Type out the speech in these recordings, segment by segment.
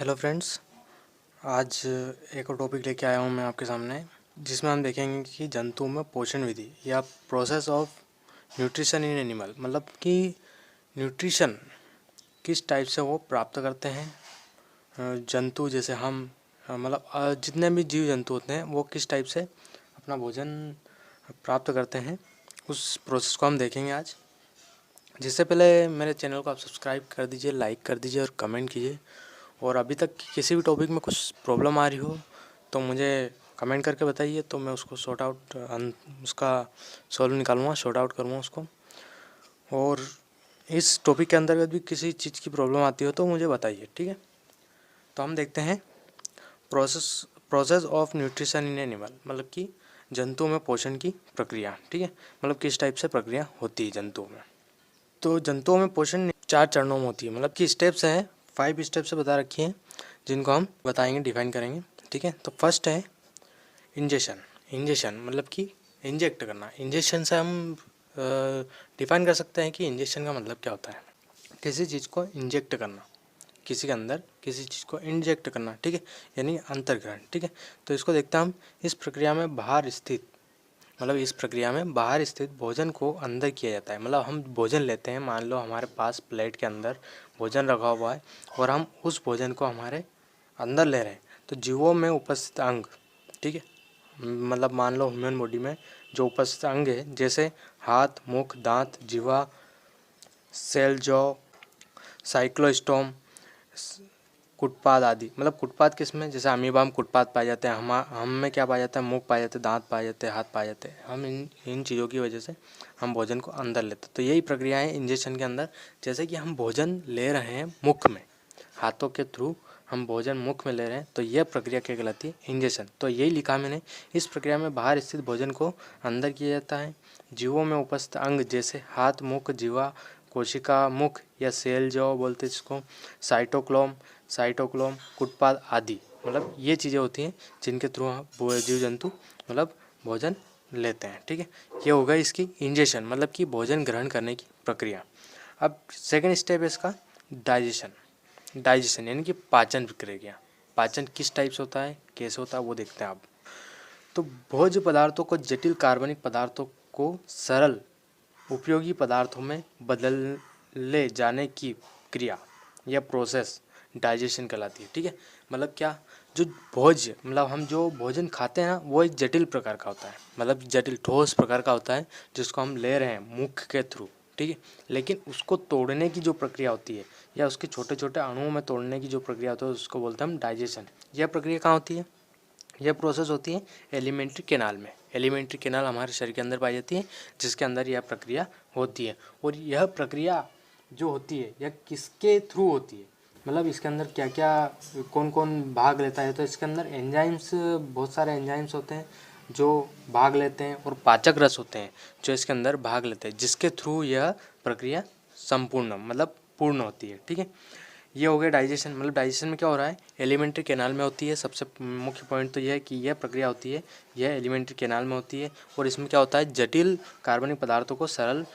Hello friends, आज एक और टॉपिक लेके आया हूँ मैं आपके सामने, जिसमें हम देखेंगे कि जंतुओं में पोषण विधि या process of nutrition in animal, मतलब कि न्यूट्रिशन किस टाइप से वो प्राप्त करते हैं। जंतु जैसे हम मतलब जितने भी जीव जंतु होते हैं वो किस टाइप से अपना भोजन प्राप्त करते हैं, उस प्रोसेस को हम देखेंगे आज। जिससे पहले मेरे चैनल को आप सब्सक्राइब कर दीजिए, लाइक कर दीजिए और कमेंट कीजिए। और अभी तक किसी भी टॉपिक में कुछ प्रॉब्लम आ रही हो तो मुझे कमेंट करके बताइए, तो मैं उसको सॉर्ट आउट उसका सॉल्व निकालूंगा, सॉर्ट आउट करूँगा उसको। और इस टॉपिक के अंतर्गत भी किसी चीज़ की प्रॉब्लम आती हो तो मुझे बताइए, ठीक है। तो हम देखते हैं process of nutrition in animal, मतलब कि जंतुओं में पोषण की प्रक्रिया, ठीक है। मतलब किस टाइप से प्रक्रिया होती है जंतुओं में। तो जंतुओं में पोषण 4 चरणों में होती है, मतलब कि स्टेप्स हैं, 5 स्टेप्स बता रखी हैं जिनको हम बताएंगे, डिफाइन करेंगे, ठीक है। तो फर्स्ट है इंजेक्शन मतलब कि इंजेक्ट करना। इंजेक्शन से हम डिफाइन कर सकते हैं कि इंजेक्शन का मतलब क्या होता है। किसी चीज़ को इंजेक्ट करना, किसी के अंदर किसी चीज़ को इंजेक्ट करना, ठीक है, यानी अंतर्ग्रहण, ठीक है। तो इसको देखते हैं हम। इस प्रक्रिया में बाहर स्थित भोजन को अंदर किया जाता है। मतलब हम भोजन लेते हैं, मान लो हमारे पास प्लेट के अंदर भोजन रखा हुआ है और हम उस भोजन को हमारे अंदर ले रहे हैं। तो जीवों में उपस्थित अंग, ठीक है, मतलब मान लो ह्यूमन बॉडी में जो उपस्थित अंग है, जैसे हाथ, मुख, दांत, जीवा, सेल जॉ, साइक्लोस्टोम, कुटपाद आदि। मतलब कुटपाद किसमें, जैसे अमीबा में कुटपाद पाए जाते हैं, हम में क्या पाया जाता है, मुख पाए जाते हैं, दांत पाए जाते हैं, हाथ पाए जाते हैं। हम इन चीज़ों की वजह से हम भोजन को अंदर लेते हैं। तो यही प्रक्रिया है इंजेक्शन के अंदर। जैसे कि हम भोजन ले रहे हैं मुख में, हाथों के थ्रू हम भोजन मुख में ले रहे हैं, तो यह प्रक्रिया क्या कहलाती है, इंजेक्शन। तो यही लिखा मैंने। इस प्रक्रिया में बाहर स्थित भोजन को अंदर किया जाता है। जीवों में उपस्थित अंग जैसे हाथ, मुख, जीवा, कोशिका मुख या सेल जो बोलते हैं जिसको, साइटोक्रोम, कुटपाद आदि, मतलब ये चीज़ें होती हैं जिनके थ्रू जीव जंतु मतलब भोजन लेते हैं, ठीक है। ये होगा इसकी इंजेक्शन, मतलब कि भोजन ग्रहण करने की प्रक्रिया। अब सेकंड स्टेप है इसका डाइजेशन यानी कि पाचन प्रक्रिया। पाचन किस टाइप से होता है, कैसे होता है, वो देखते हैं आप। तो भोज्य पदार्थों को जटिल कार्बनिक पदार्थों को सरल उपयोगी पदार्थों में बदले जाने की क्रिया या प्रोसेस डाइजेशन कहलाती है, ठीक है। मतलब क्या, जो भोज्य मतलब हम जो भोजन खाते हैं ना, वो एक जटिल प्रकार का होता है, मतलब जटिल ठोस प्रकार का होता है, जिसको हम ले रहे हैं मुख के थ्रू, ठीक है। लेकिन उसको तोड़ने की जो प्रक्रिया होती है या उसके छोटे छोटे अणुओं में तोड़ने की जो प्रक्रिया होती है, उसको बोलते हैं हम डाइजेशन। यह प्रक्रिया कहाँ होती है, यह प्रोसेस होती है एलिमेंट्री कैनाल में। एलिमेंट्री कैनाल हमारे शरीर के अंदर पाई जाती है, जिसके अंदर यह प्रक्रिया होती है। और यह प्रक्रिया जो होती है यह किसके थ्रू होती है, मतलब इसके अंदर क्या क्या कौन कौन भाग लेता है। तो इसके अंदर एंजाइम्स, बहुत सारे एंजाइम्स होते हैं जो भाग लेते हैं, और पाचक रस होते हैं जो इसके अंदर भाग लेते हैं, जिसके थ्रू यह प्रक्रिया संपूर्ण मतलब पूर्ण होती है, ठीक है। ये हो गया डाइजेशन। मतलब डाइजेशन में क्या हो रहा है, एलिमेंट्री कैनाल में होती है। सबसे मुख्य पॉइंट तो यह है कि यह प्रक्रिया होती है, यह एलिमेंट्री कैनाल में होती है। और इसमें क्या होता है, जटिल कार्बनिक पदार्थों को सरल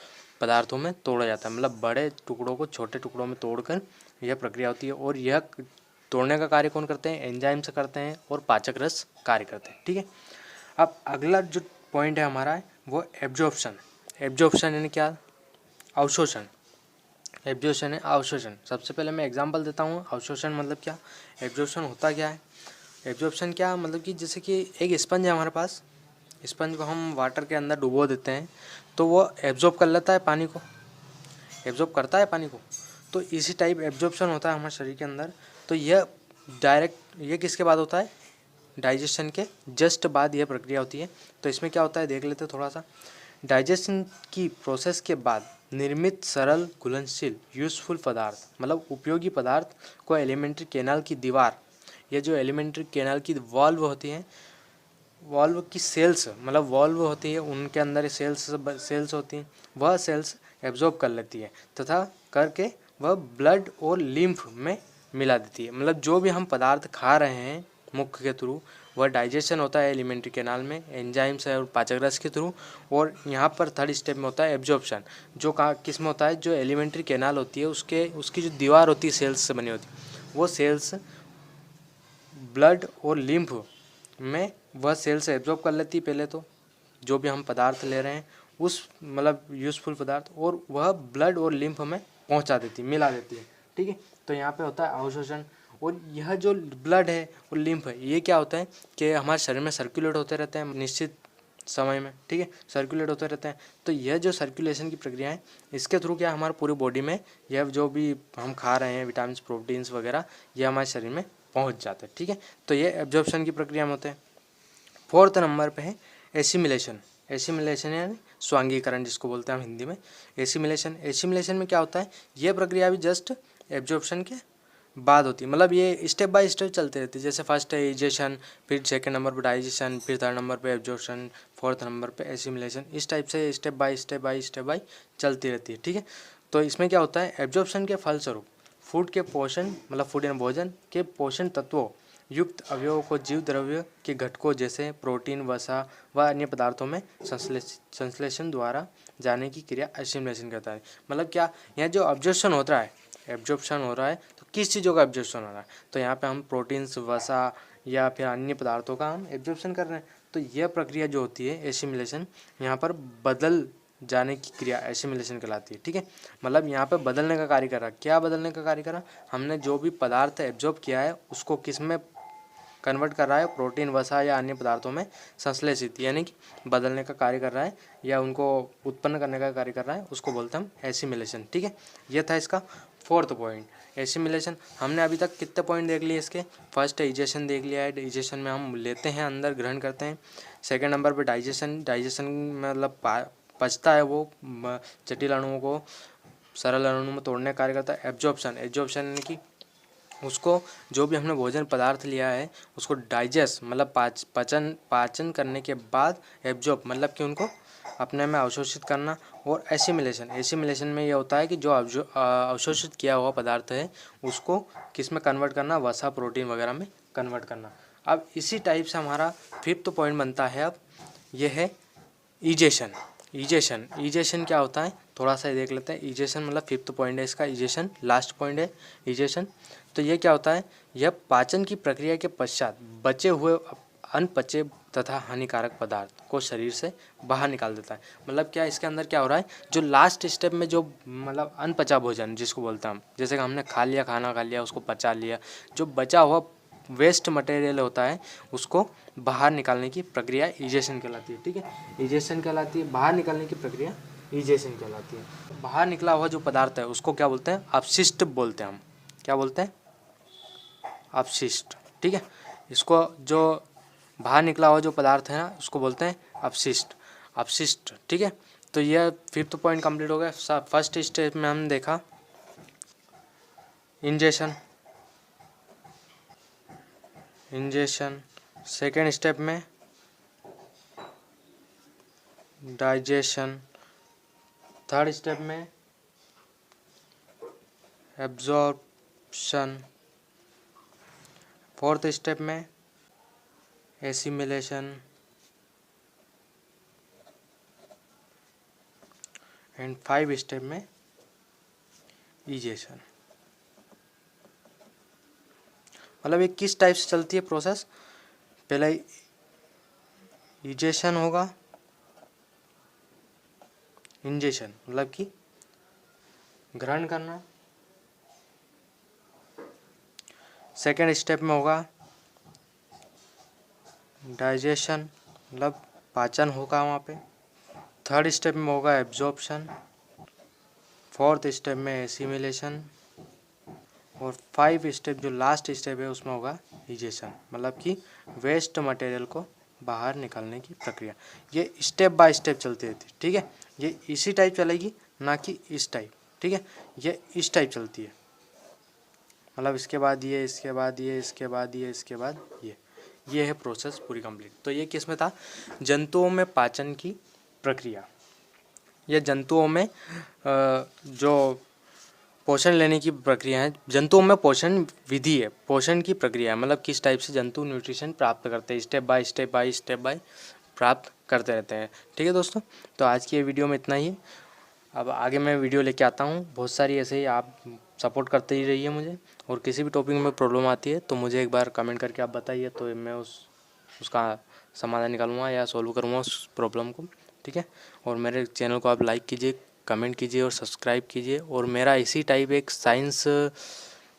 पदार्थों में तोड़ा जाता है। मतलब बड़े टुकड़ों को छोटे टुकड़ों में तोड़कर यह प्रक्रिया होती है। और यह तोड़ने का कार्य कौन करते हैं, एंजाइम से करते हैं, और पाचक रस कार्य करते हैं, ठीक है। अब अगला जो पॉइंट है हमारा वो एब्जॉर्प्शन। एब्जॉर्प्शन यानी क्या, अवशोषण। एब्जॉर्प्शन है अवशोषण। सबसे पहले मैं एग्जांपल देता हूँ, अवशोषण मतलब क्या, एब्जॉर्प्शन होता क्या है। एब्जॉर्प्शन क्या मतलब कि जैसे कि एक स्पंज है हमारे पास, स्पंज को हम वाटर के अंदर डुबो देते हैं तो वो एब्जॉर्ब कर लेता है पानी को, एब्जॉर्ब करता है पानी को। तो इसी टाइप एब्जॉर्प्शन होता है हमारे शरीर के अंदर। तो यह डायरेक्ट, ये किसके बाद होता है, डाइजेशन के जस्ट बाद यह प्रक्रिया होती है। तो इसमें क्या होता है देख लेते हैं थोड़ा सा। डाइजेशन की प्रोसेस के बाद निर्मित सरल घुलनशील यूजफुल पदार्थ, मतलब उपयोगी पदार्थ को एलिमेंट्री कैनाल की दीवार, ये जो एलिमेंट्री कैनाल की वॉल्व होती हैं, वॉल्व की सेल्स, मतलब वॉल्व होती है उनके अंदर सेल्स होती हैं, वह सेल्स एब्जॉर्ब कर लेती है तथा करके वह ब्लड और लिम्फ में मिला देती है। मतलब जो भी हम पदार्थ खा रहे हैं मुख के थ्रू, वह डाइजेशन होता है एलिमेंट्री कैनाल में, एंजाइम्स है और पाचक रस के थ्रू। और यहाँ पर थर्ड स्टेप में होता है एब्जॉर्प्शन, जो किस में होता है, जो एलिमेंट्री कैनाल होती है उसकी जो दीवार होती है सेल्स से बनी होती है, वो सेल्स ब्लड और लिम्फ में वह सेल से एब्जॉर्ब कर लेती है पहले तो, जो भी हम पदार्थ ले रहे हैं उस मतलब यूज़फुल पदार्थ, और वह ब्लड और लिम्फ में पहुंचा देती है, मिला देती है। ठीक है, तो यहाँ पे होता है अवशोषण। और यह जो ब्लड है और लिम्फ है ये क्या होता है कि हमारे शरीर में सर्कुलेट होते रहते हैं निश्चित समय में। ठीक है, सर्कुलेट होते रहते हैं। तो यह जो सर्कुलेशन की प्रक्रिया है इसके थ्रू क्या हमारे पूरी बॉडी में यह जो भी हम खा रहे हैं विटामिन प्रोटीन्स वगैरह ये हमारे शरीर में पहुंच जाते हैं। ठीक है, तो ये एब्जॉर्प्शन की प्रक्रिया में होते हैं। 4th नंबर पे है एसिमिलेशन। एसिमिलेशन यानी स्वांगीकरण जिसको बोलते हैं हम हिंदी में। एसिमिलेशन में क्या होता है, ये प्रक्रिया भी जस्ट एब्जॉर्प्शन के बाद होती है, मतलब ये स्टेप बाय स्टेप चलते रहती है। जैसे फर्स्ट है इजेशन, फिर सेकंड नंबर पे डाइजेशन, फिर थर्ड नंबर पे एब्जॉर्प्शन, 4th नंबर पे एसिमिलेशन। इस टाइप से स्टेप बाय चलती रहती है। ठीक है, तो इसमें क्या होता है, एब्जॉर्प्शन के फलस्वरूप फूड के पोषण मतलब फूड एंड भोजन के पोषण तत्वों युक्त अवयवों को जीव द्रव्य के घटकों जैसे प्रोटीन, वसा व अन्य पदार्थों में संश्लेषण द्वारा जाने की क्रिया एसिमिलेशन कहता है। मतलब क्या, यहाँ जो एब्जॉर्प्शन हो रहा है तो किस चीज़ों का एब्जॉर्प्शन हो रहा है, तो यहाँ पे हम प्रोटीन्स, वसा या फिर अन्य पदार्थों का हम एब्जॉर्प्शन कर रहे हैं। तो यह प्रक्रिया जो होती है एसिमिलेशन, यहाँ पर बदल जाने की क्रिया एसिमिलेशन कहलाती है। ठीक है, मतलब यहाँ पे बदलने का कार्य करा। क्या बदलने का कार्य करा, हमने जो भी पदार्थ एब्जॉर्ब किया है उसको किस में कन्वर्ट कर रहा है, प्रोटीन, वसा या अन्य पदार्थों में संश्लेषित, यानी कि बदलने का कार्य कर रहा है या उनको उत्पन्न करने का कार्य कर रहा है, उसको बोलते हैं हम एसिमिलेशन। ठीक है, यह था इसका 4th पॉइंट एसिमिलेशन। हमने अभी तक कितने पॉइंट देख लिए इसके, फर्स्ट है इजेशन देख लिया है, इजेशन में हम लेते हैं अंदर ग्रहण करते हैं। सेकेंड नंबर पर डाइजेशन मतलब पचता है, वो जटिल अणुओं को सरल अणुओं में तोड़ने का कार्य करता है। एब्जॉर्प्शन यानी कि उसको जो भी हमने भोजन पदार्थ लिया है उसको डाइजेस्ट मतलब पाचन करने के बाद एब्जॉर्ब मतलब कि उनको अपने में अवशोषित करना। और एसिमिलेशन में ये होता है कि जो अवशोषित किया हुआ पदार्थ है उसको किस में कन्वर्ट करना, वसा, प्रोटीन वगैरह में कन्वर्ट करना। अब इसी टाइप से हमारा 5th पॉइंट बनता है। अब यह है इजेशन क्या होता है थोड़ा सा देख लेते हैं। इजेशन मतलब 5th पॉइंट है इसका, इजेशन लास्ट पॉइंट है इजेशन। तो ये क्या होता है, यह पाचन की प्रक्रिया के पश्चात बचे हुए अनपचे तथा हानिकारक पदार्थ को शरीर से बाहर निकाल देता है। मतलब क्या इसके अंदर क्या हो रहा है, जो लास्ट स्टेप में जो मतलब अनपचा भोजन जिसको बोलते हैं हम, जैसे कि हमने खाना खा लिया उसको पचा लिया, जो बचा हुआ वेस्ट मटेरियल होता है उसको बाहर निकालने की प्रक्रिया इजेशन कहलाती है। ठीक है, इजेशन कहलाती है, बाहर निकालने की प्रक्रिया इजेशन कहलाती है। बाहर निकला हुआ जो पदार्थ है उसको क्या बोलते हैं, अपशिष्ट बोलते हैं हम। क्या बोलते हैं, अपशिष्ट। ठीक है, इसको जो बाहर निकला हुआ जो पदार्थ है ना उसको बोलते हैं अपशिष्ट। ठीक है, तो यह 5th पॉइंट कंप्लीट हो गया। फर्स्ट स्टेप में हमने देखा इंजेशन, सेकेंड स्टेप में डाइजेशन, थर्ड स्टेप में एब्जॉर्प्शन, 4th स्टेप में एसिमिलेशन एंड 5 स्टेप में इजेशन। मतलब ये किस टाइप से चलती है प्रोसेस, पहले इजेशन होगा, इंजेशन मतलब कि ग्रहण करना, सेकेंड स्टेप में होगा डाइजेशन मतलब पाचन होगा वहाँ पे, थर्ड स्टेप में होगा एब्जॉर्प्शन, 4th स्टेप में एसिमिलेशन और 5 स्टेप जो लास्ट स्टेप है उसमें होगा इजेशन मतलब कि वेस्ट मटेरियल को बाहर निकालने की प्रक्रिया। ये स्टेप बाय स्टेप चलती रहती है। ठीक है, ये इसी टाइप चलेगी ना कि इस टाइप। ठीक है, ये इस टाइप चलती है, मतलब इसके बाद ये, इसके बाद ये, इसके बाद ये, इसके बाद ये है प्रोसेस पूरी कंप्लीट। तो ये किस में था, जंतुओं में पाचन की प्रक्रिया। यह जंतुओं में जो पोषण लेने की प्रक्रिया है, जंतुओं में पोषण विधि है, पोषण की प्रक्रिया है, मतलब किस टाइप से जंतु न्यूट्रिशन प्राप्त करते हैं, स्टेप बाय स्टेप प्राप्त करते रहते हैं। ठीक है दोस्तों, तो आज की ये वीडियो में इतना ही। अब आगे मैं वीडियो लेके आता हूँ बहुत सारी ऐसे ही, आप सपोर्ट करते ही रहिए मुझे, और किसी भी टॉपिक में प्रॉब्लम आती है तो मुझे एक बार कमेंट करके आप बताइए, तो मैं उसका समाधान निकालूंगा या सॉल्व करूँगा उस प्रॉब्लम को, ठीक है। और मेरे चैनल को आप लाइक कीजिए, कमेंट कीजिए और सब्सक्राइब कीजिए। और मेरा इसी टाइप एक साइंस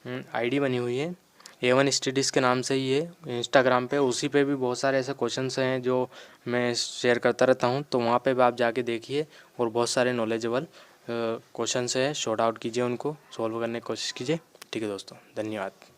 आईडी बनी हुई है, A1 स्टडीज़ के नाम से ही है इंस्टाग्राम पे। उसी पे भी बहुत सारे ऐसे क्वेश्चंस हैं जो मैं शेयर करता रहता हूँ, तो वहाँ पे भी आप जाके देखिए। और बहुत सारे नॉलेजेबल क्वेश्चंस हैं, शॉर्ट आउट कीजिए, उनको सॉल्व करने की कोशिश कीजिए। ठीक है दोस्तों, धन्यवाद।